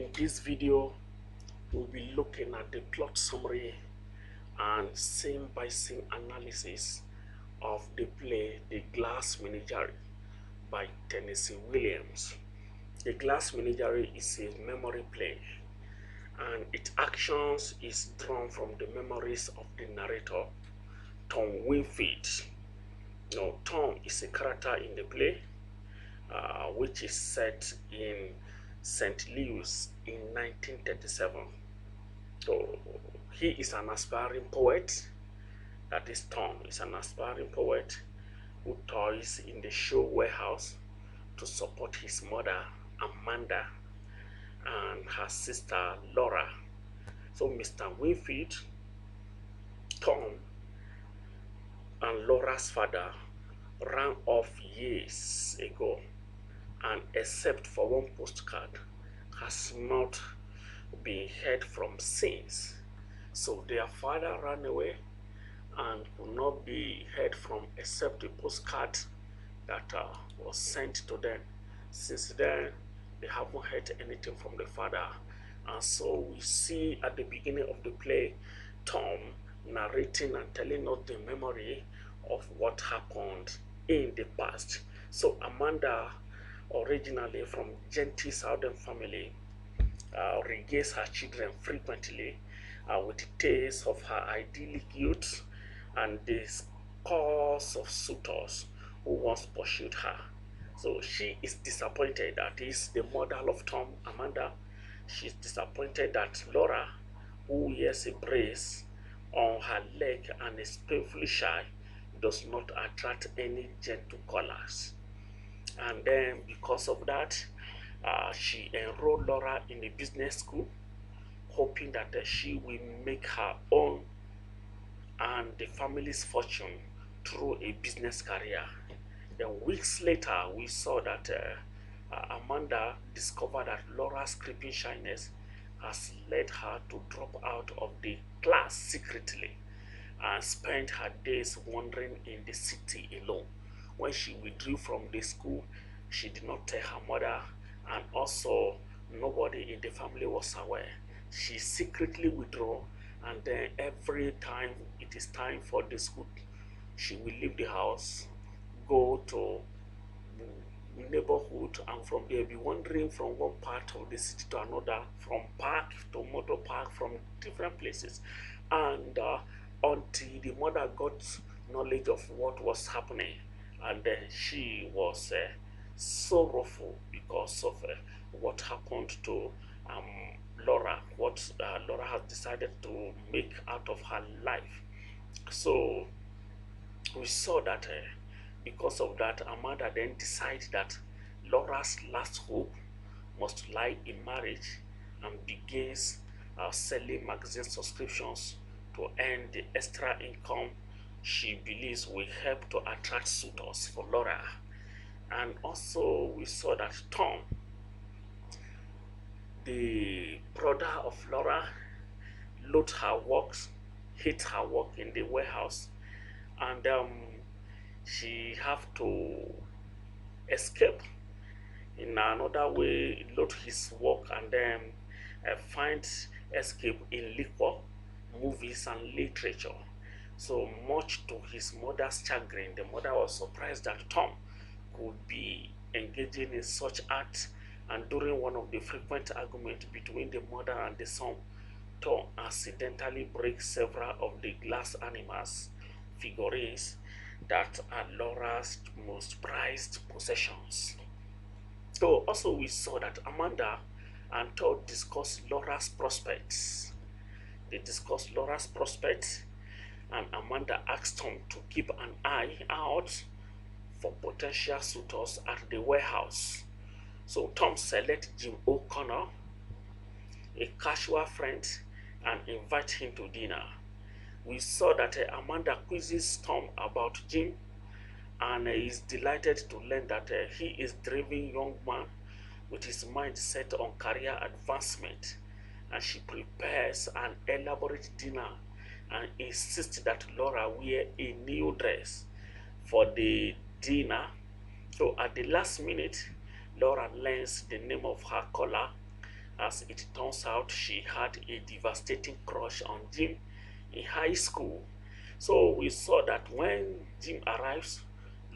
In this video, we'll be looking at the plot summary and scene-by-scene analysis of the play The Glass Menagerie by Tennessee Williams. The Glass Menagerie is a memory play, and its actions is drawn from the memories of the narrator, Tom Winfield. Now, Tom is a character in the play, which is set in St. Louis in 1937. So he is an aspiring poet. That is, Tom is an aspiring poet who toils in the show warehouse to support his mother, Amanda, and her sister, Laura. So Mr. Winfield, Tom, and Laura's father ran off years ago, and except for one postcard, has not been heard from since. So their father ran away and could not be heard from except the postcard that was sent to them. Since then, they haven't heard anything from the father. And so we see at the beginning of the play, Tom narrating and telling us the memory of what happened in the past. So Amanda, originally from gentle Southern family, regains her children frequently with tales of her idyllic youth and the scores of suitors who once pursued her. So she is disappointed, that is the mother of Tom, Amanda. She's disappointed that Laura, who wears a brace on her leg and is painfully shy, does not attract any gentle callers. And then because of that, she enrolled Laura in a business school, hoping that she will make her own and the family's fortune through a business career. Then weeks later, we saw that Amanda discovered that Laura's creeping shyness has led her to drop out of the class secretly and spend her days wandering in the city alone. When she withdrew from the school, she did not tell her mother, and also nobody in the family was aware. She secretly withdrew, and then every time it is time for the school, she will leave the house, go to neighborhood, and from there be wandering from one part of the city to another, from park to motor park, from different places, and until the mother got knowledge of what was happening, and then she was sorrowful because of what happened to Laura, what Laura has decided to make out of her life. So we saw that because of that, Amanda then decided that Laura's last hope must lie in marriage, and begins selling magazine subscriptions to earn the extra income she believes will help to attract suitors for Laura. And also we saw that Tom, the brother of Laura, loathed her works, hate her work in the warehouse, and she have to escape in another way, load his work, and then find escape in liquor, movies, and literature. So much to his mother's chagrin, the mother was surprised that Tom could be engaging in such acts, and during one of the frequent arguments between the mother and the son, Tom accidentally breaks several of the glass animals figurines that are Laura's most prized possessions. So also we saw that Amanda and Todd discussed Laura's prospects. They discussed Laura's prospects, and Amanda asked Tom to keep an eye out for potential suitors at the warehouse. So Tom selected Jim O'Connor, a casual friend, and invite him to dinner. We saw that Amanda quizzes Tom about Jim, and is delighted to learn that he is a driven young man with his mind set on career advancement, and she prepares an elaborate dinner and insists that Laura wear a new dress for the dinner. So at the last minute, Laura learns the name of her caller as it turns out, she had a devastating crush on Jim in high school. So we saw that when Jim arrives,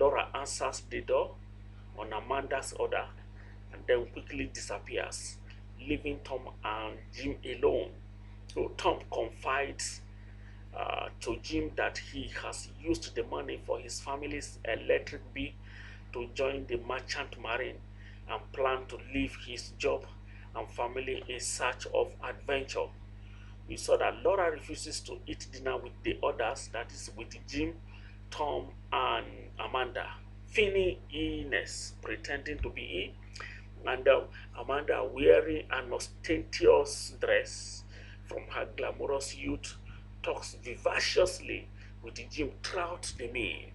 Laura answers the door on Amanda's order and then quickly disappears, leaving Tom and Jim alone. So Tom confides to Jim that he has used the money for his family's electric bill to join the merchant marine and plan to leave his job and family in search of adventure. We saw that Laura refuses to eat dinner with the others, that is, with Jim, Tom, and Amanda, feigning illness, pretending to be ill, and Amanda, wearing an ostentatious dress from her glamorous youth, talks vivaciously with Jim throughout the meal.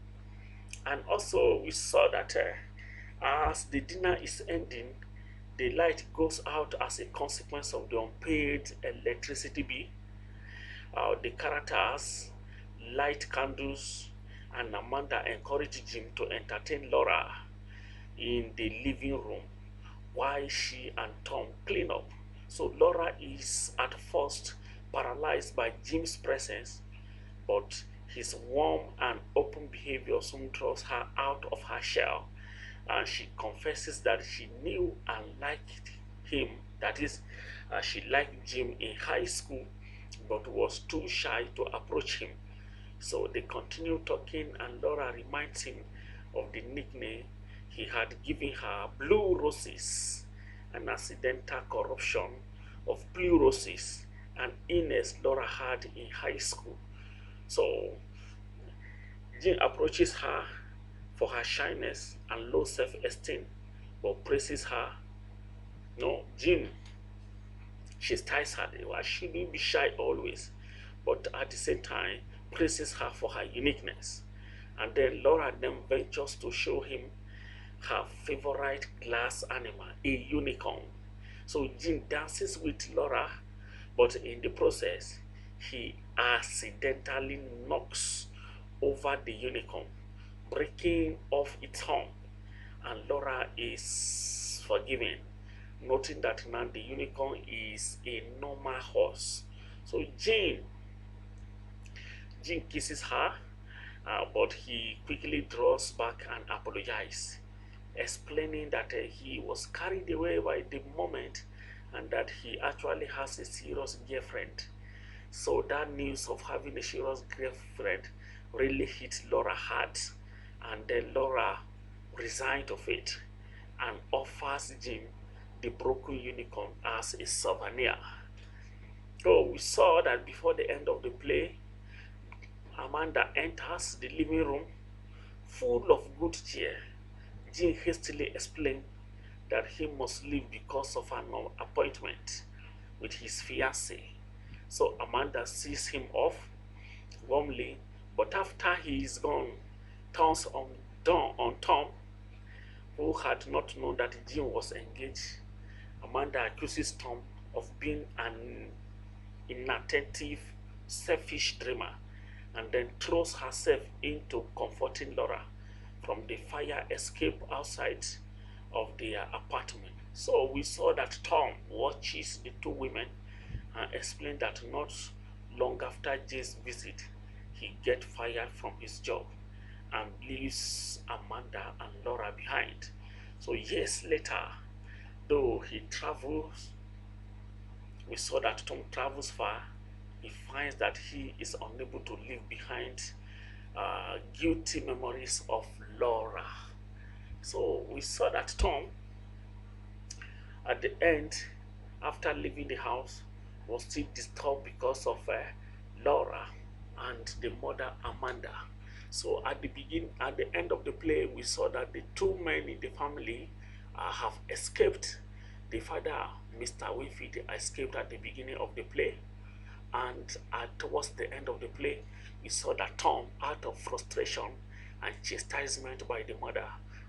And also, we saw that as the dinner is ending, the light goes out as a consequence of the unpaid electricity bill. The characters light candles, and Amanda encouraged Jim to entertain Laura in the living room while she and Tom clean up. So Laura is at first paralyzed by Jim's presence, but his warm and open behavior soon draws her out of her shell, and she confesses that she knew and liked him. That is, she liked Jim in high school, but was too shy to approach him. So they continue talking, and Laura reminds him of the nickname he had given her, Blue Roses, an accidental corruption of Blue Roses, an illness Laura had in high school. So Jim approaches her for her shyness and low self-esteem, but praises her. No, Jim chastises her. Well, she will be shy always, but at the same time praises her for her uniqueness. And then Laura then ventures to show him her favorite glass animal, a unicorn. So Jim dances with Laura, but in the process, he accidentally knocks over the unicorn, breaking off its horn, and Laura is forgiven, noting that now the unicorn is a normal horse. So Jim kisses her, but he quickly draws back and apologizes, explaining that he was carried away by the moment and that he actually has a serious girlfriend. So that news of having a serious girlfriend really hit Laura hard, and then Laura resigned of it and offers Jim the broken unicorn as a souvenir. So we saw that before the end of the play, Amanda enters the living room full of good cheer. Jim hastily explained that he must leave because of an appointment with his fiancée. So Amanda sees him off warmly, but after he is gone, turns on Tom, who had not known that Jim was engaged. Amanda accuses Tom of being an inattentive, selfish dreamer, and then throws herself into comforting Laura from the fire escape outside of their apartment. So we saw that Tom watches the two women and explained that not long after Jay's visit, he gets fired from his job and leaves Amanda and Laura behind. So years later, though he travels, we saw that Tom travels far. He finds that he is unable to leave behind guilty memories of Laura. So we saw that Tom, at the end, after leaving the house, was still disturbed because of Laura and the mother Amanda. So at the end of the play, we saw that the two men in the family have escaped. The father, Mr. Winfield, escaped at the beginning of the play, and towards the end of the play, we saw that Tom, out of frustration and chastisement by the mother,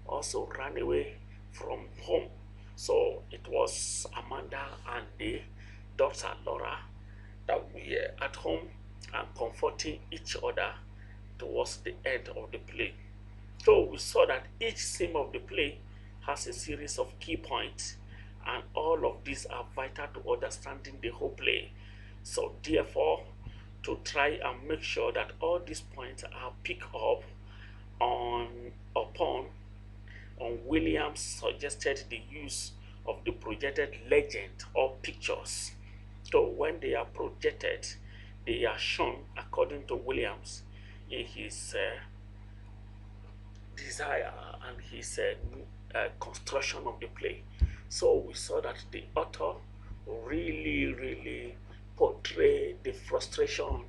also ran away from home. So it was Amanda and the daughter Laura that were at home and comforting each other towards the end of the play. So we saw that each scene of the play has a series of key points and all of these are vital to understanding the whole play. So therefore, to try and make sure that all these points are picked up on upon Williams suggested the use of the projected legend or pictures. So when they are projected, they are shown according to Williams in his desire and his construction of the play. So we saw that the author really portrayed the frustration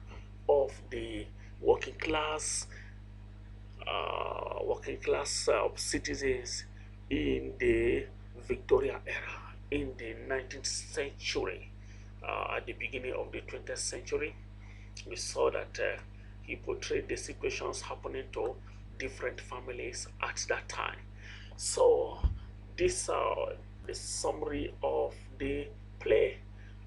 of the working class citizens in the Victorian era, in the 19th century, at the beginning of the 20th century. We saw that he portrayed the situations happening to different families at that time. So this the summary of the play,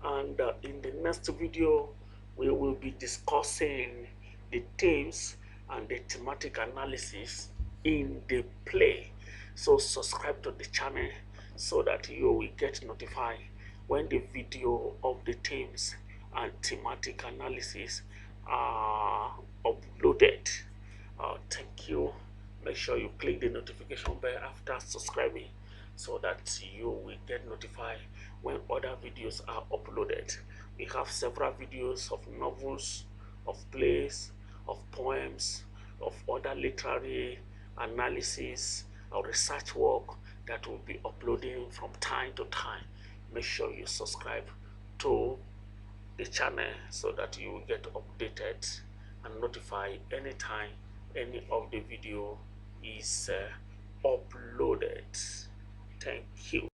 and in the next video we will be discussing the themes and the thematic analysis in the play. So subscribe to the channel so that you will get notified when the video of the themes and thematic analysis are uploaded. Thank you. Make sure you click the notification bell after subscribing so that you will get notified when other videos are uploaded. We have several videos of novels, of plays, of poems, of other literary analysis or research work that will be uploading from time to time. Make sure you subscribe to the channel so that you will get updated and notified anytime any of the video is uploaded. Thank you.